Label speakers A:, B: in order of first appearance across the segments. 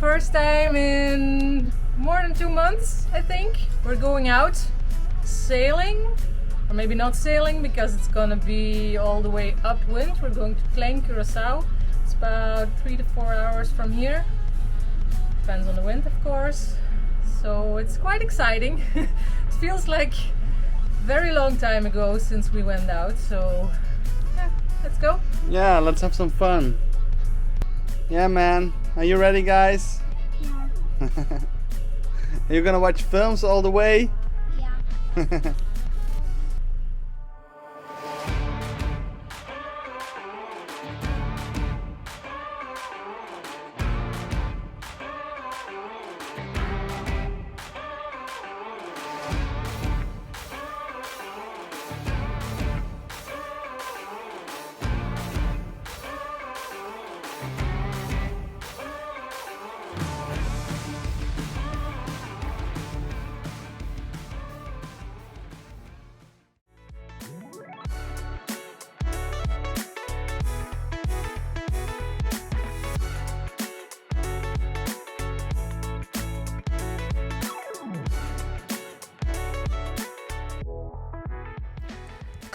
A: first time in more than 2 months, I think. We're going out sailing, or maybe not sailing because it's gonna be all the way upwind. We're going to Klein Curaçao. It's about 3 to 4 hours from here. Depends on the wind, of course. So it's quite exciting. It feels like a very long time ago since we went out. So yeah, let's go.
B: Yeah, let's have some fun. Yeah, man. Are you ready, guys?
C: Yeah.
B: Are you gonna watch films all the way?
C: Yeah.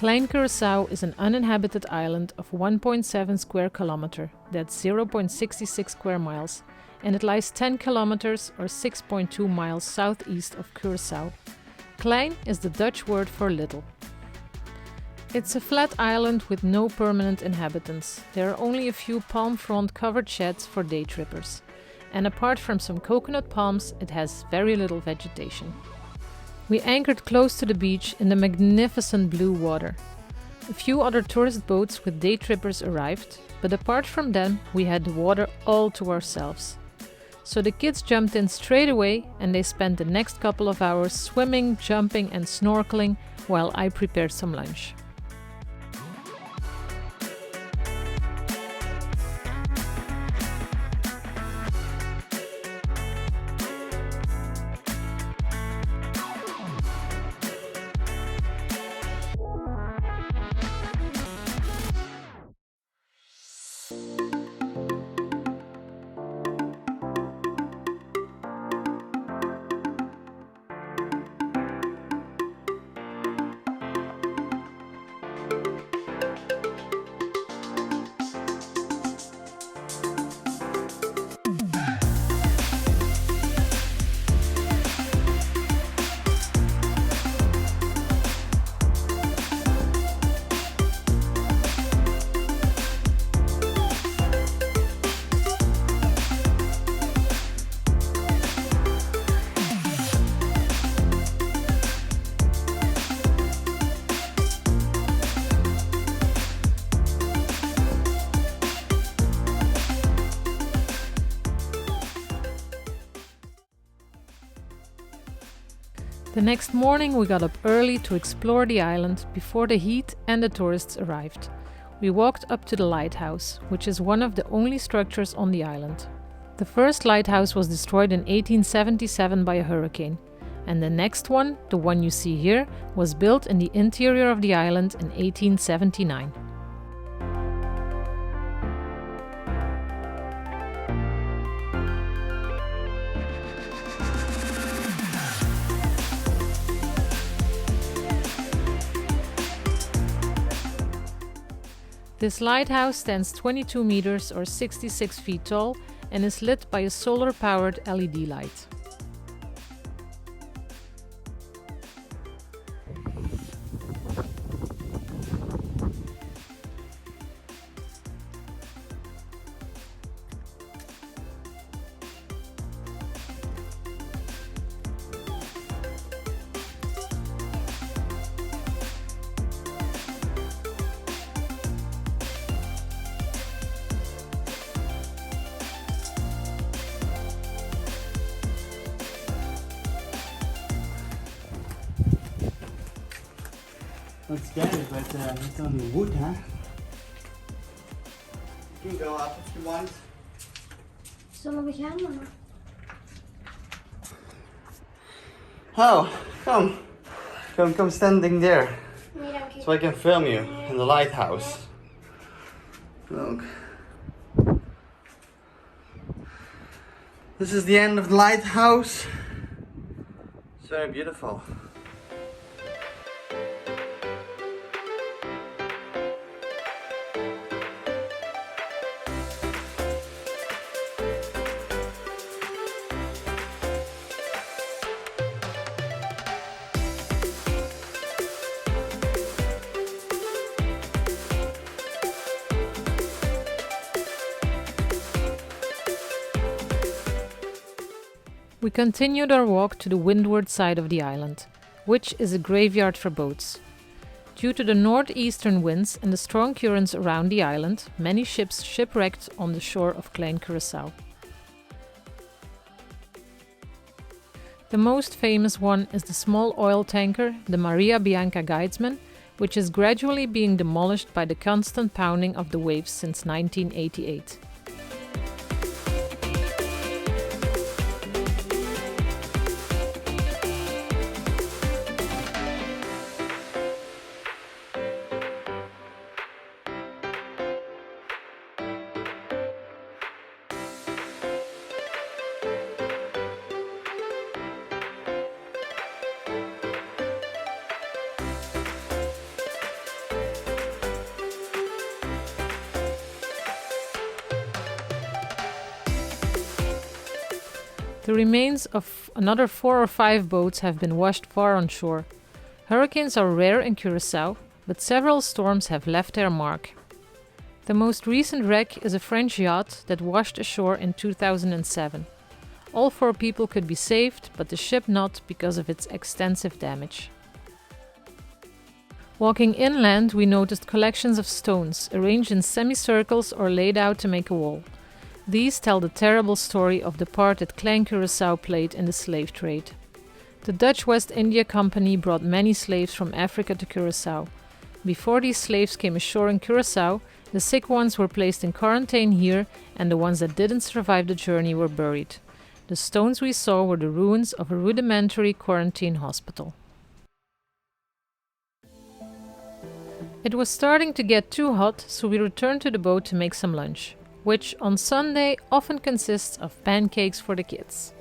A: Klein Curaçao is an uninhabited island of 1.7 square kilometer, that's 0.66 square miles, and it lies 10 kilometers or 6.2 miles southeast of Curaçao. Klein is the Dutch word for little. It's a flat island with no permanent inhabitants. There are only a few palm frond covered sheds for day trippers. And apart from some coconut palms, it has very little vegetation. We anchored close to the beach in the magnificent blue water. A few other tourist boats with day trippers arrived, but apart from them, we had the water all to ourselves. So the kids jumped in straight away and they spent the next couple of hours swimming, jumping and snorkeling while I prepared some lunch. The next morning we got up early to explore the island before the heat and the tourists arrived. We walked up to the lighthouse, which is one of the only structures on the island. The first lighthouse was destroyed in 1877 by a hurricane, and the next one, the one you see here, was built in the interior of the island in 1879. This lighthouse stands 22 meters or 66 feet tall and is lit by a solar-powered LED light.
B: Not scary, but it's only wood, huh? You can go up if you want.
C: Zullen we gaan, mama?
B: Oh, come standing there,
C: Nee, dank je.
B: so I can film you in the lighthouse. Look. This is the end of the lighthouse. It's very beautiful.
A: We continued our walk to the windward side of the island, which is a graveyard for boats. Due to the northeastern winds and the strong currents around the island, many ships shipwrecked on the shore of Klein Curaçao. The most famous one is the small oil tanker, the Maria Bianca Guidesman, which is gradually being demolished by the constant pounding of the waves since 1988. The remains of another 4 or 5 boats have been washed far on shore. Hurricanes are rare in Curaçao, but several storms have left their mark. The most recent wreck is a French yacht that washed ashore in 2007. All 4 people could be saved, but the ship not because of its extensive damage. Walking inland, we noticed collections of stones arranged in semicircles or laid out to make a wall. These tell the terrible story of the part that Klein Curaçao played in the slave trade. The Dutch West India Company brought many slaves from Africa to Curaçao. Before these slaves came ashore in Curaçao, the sick ones were placed in quarantine here, and the ones that didn't survive the journey were buried. The stones we saw were the ruins of a rudimentary quarantine hospital. It was starting to get too hot, so we returned to the boat to make some lunch, which on Sunday often consists of pancakes for the kids.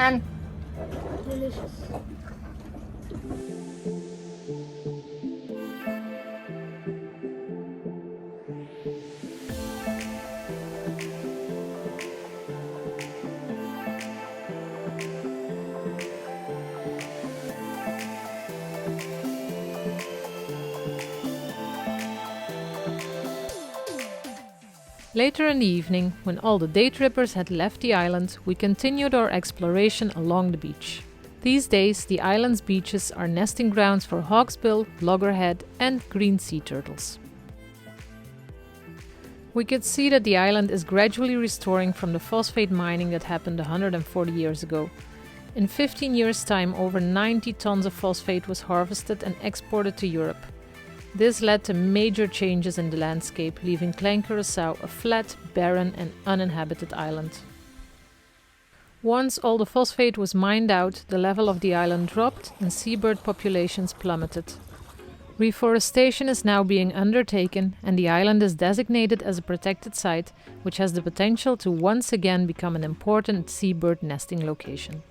C: And delicious.
A: Later in the evening, when all the day trippers had left the island, we continued our exploration along the beach. These days, the island's beaches are nesting grounds for hawksbill, loggerhead, and green sea turtles. We could see that the island is gradually restoring from the phosphate mining that happened 140 years ago. In 15 years' time, over 90 tons of phosphate was harvested and exported to Europe. This led to major changes in the landscape, leaving Klein Curaçao a flat, barren and uninhabited island. Once all the phosphate was mined out, the level of the island dropped and seabird populations plummeted. Reforestation is now being undertaken and the island is designated as a protected site, which has the potential to once again become an important seabird nesting location.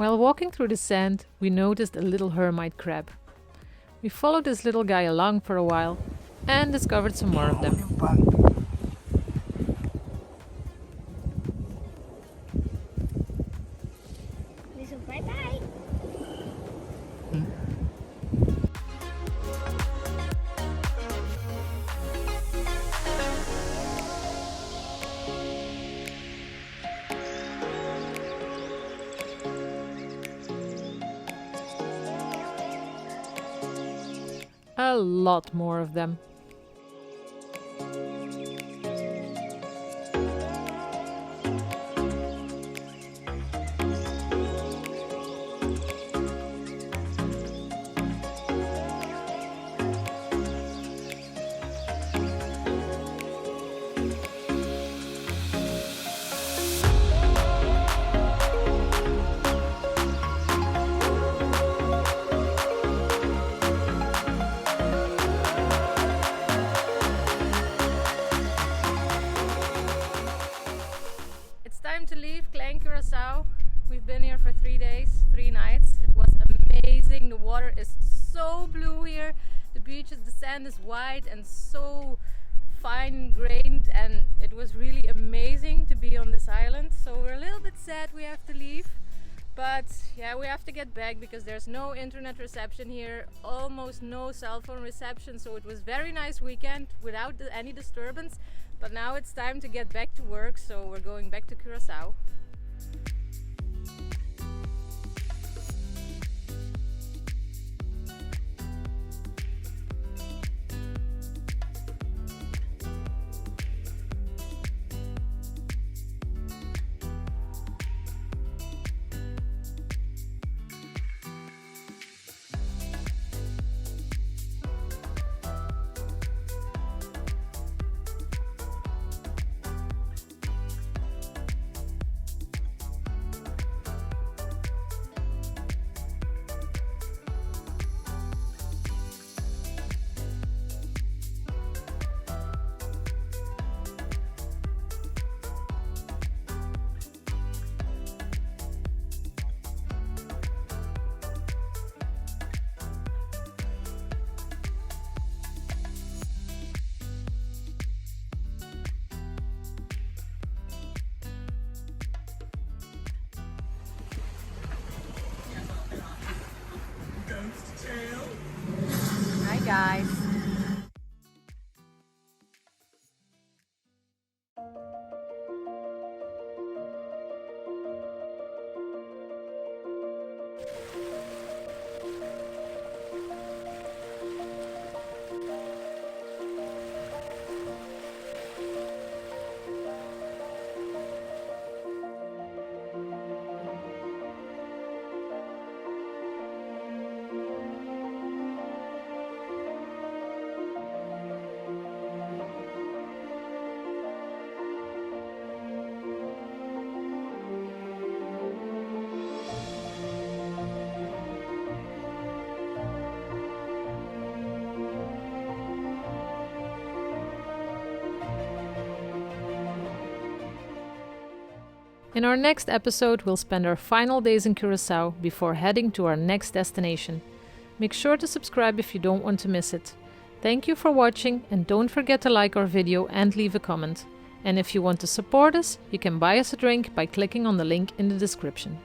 A: While walking through the sand, we noticed a little hermite crab. We followed this little guy along for a while and discovered some more of them.
C: Bye-bye.
A: A lot more of them. Time to leave Klein Curaçao. We've been here for 3 days, 3 nights. It was amazing. The water is so blue here. The beaches, the sand is white and so fine grained, and it was really amazing to be on this island. So we're a little bit sad we have to leave, but yeah, we have to get back because there's no internet reception here, almost no cell phone reception. So it was very nice weekend without any disturbance. But now it's time to get back to work, so we're going back to Curaçao. Hi guys. In our next episode, we'll spend our final days in Curaçao before heading to our next destination. Make sure to subscribe if you don't want to miss it. Thank you for watching, and don't forget to like our video and leave a comment. And if you want to support us, you can buy us a drink by clicking on the link in the description.